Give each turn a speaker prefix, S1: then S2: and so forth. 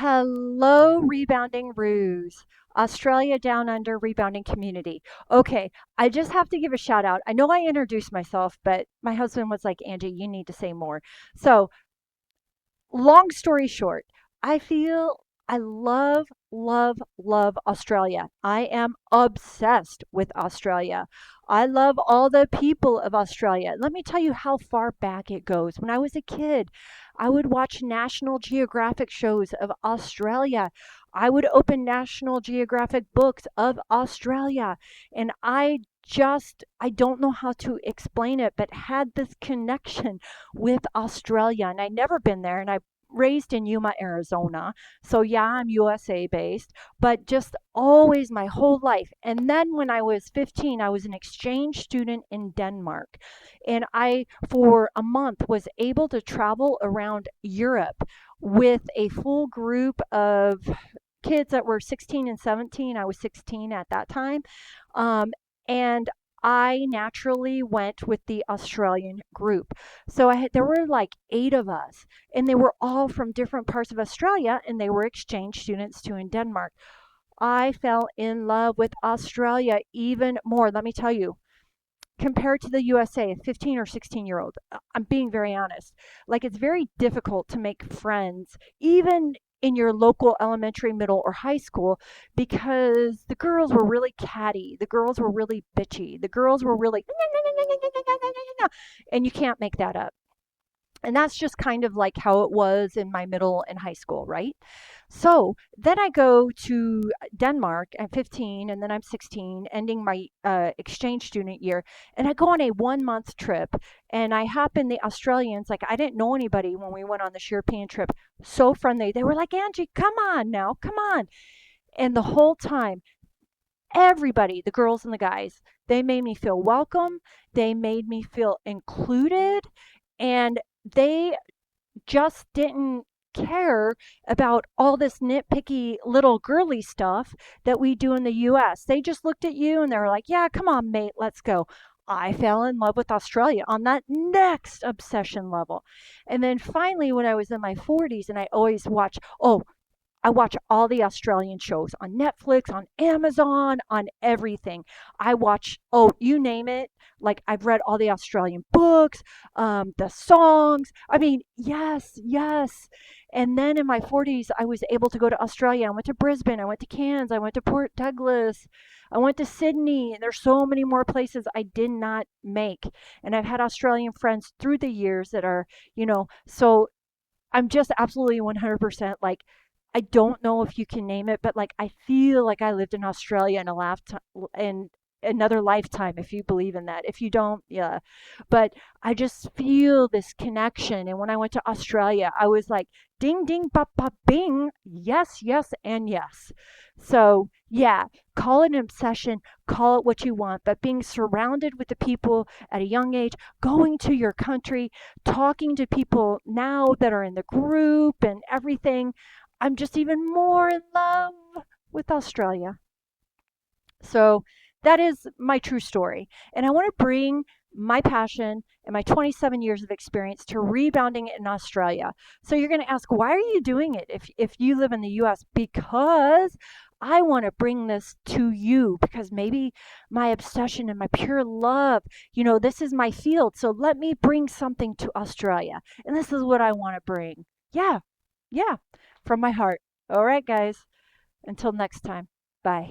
S1: Hello, Rebounding Roos, Australia Down Under Rebounding Community. Okay, I just have to give a shout out. I know I introduced myself, but my husband was like, Angie, you need to say more. So, long story short, I feel I love Australia. I am obsessed with Australia. I love all the people of Australia. Let me tell you how far back it goes. When I was a kid, I would watch National Geographic shows of Australia. I would open National Geographic books of Australia. And I don't know how to explain it, but had this connection with Australia. And I'd never been there. And I raised in Yuma, Arizona. So yeah, I'm USA based, but just always my whole life. And then when I was 15, I was an exchange student in Denmark. And I, for a month, was able to travel around Europe with a full group of kids that were 16 and 17. I was 16 at that time. Um, and I naturally went with the Australian group. So there were like 8 of us, and they were all from different parts of Australia, and they were exchange students too in Denmark. I fell in love with Australia even more. Let me tell you, compared to the USA, a 15 or 16-year-old, I'm being very honest. Like, it's very difficult to make friends, even in your local elementary, middle, or high school, because the girls were really catty. The girls were really bitchy. The girls were really, and you can't make that up. And that's just kind of like how it was in my middle and high school, right? So then I go to Denmark at 15, and then I'm 16, ending my exchange student year. And I go on a 1 month trip, and I happen the Australians, like, I didn't know anybody when we went on this European trip. So friendly. They were like, Angie, come on now, come on. And the whole time, everybody, the girls and the guys, they made me feel welcome. They made me feel included. And they just didn't care about all this nitpicky little girly stuff that we do in the US. They just looked at you and they were like, yeah, come on, mate, let's go. I fell in love with Australia on that next obsession level. And then finally, when I was in my 40s, and I always watch, I watch all the Australian shows on Netflix, on Amazon, on everything. I watch, oh, you name it. Like, I've read all the Australian books, the songs. I mean, yes, yes. And then in my 40s, I was able to go to Australia. I went to Brisbane. I went to Cairns. I went to Port Douglas. I went to Sydney. And there's so many more places I did not make. And I've had Australian friends through the years that are, so I'm just absolutely 100% like, I don't know if you can name it, but like, I feel like I lived in Australia in a lifetime, in another lifetime, if you believe in that. If you don't, yeah. But I just feel this connection. And when I went to Australia, I was like, ding, ding, bop, bop, bing. Yes, yes, and yes. So, yeah, call it an obsession, call it what you want, but being surrounded with the people at a young age, going to your country, talking to people now that are in the group and everything, I'm just even more in love with Australia. So that is my true story. And I want to bring my passion and my 27 years of experience to rebounding in Australia. So you're going to ask, why are you doing it if you live in the US? Because I want to bring this to you, because maybe my obsession and my pure love, this is my field. So let me bring something to Australia. And this is what I want to bring. Yeah, yeah, from my heart. All right, guys. Until next time. Bye.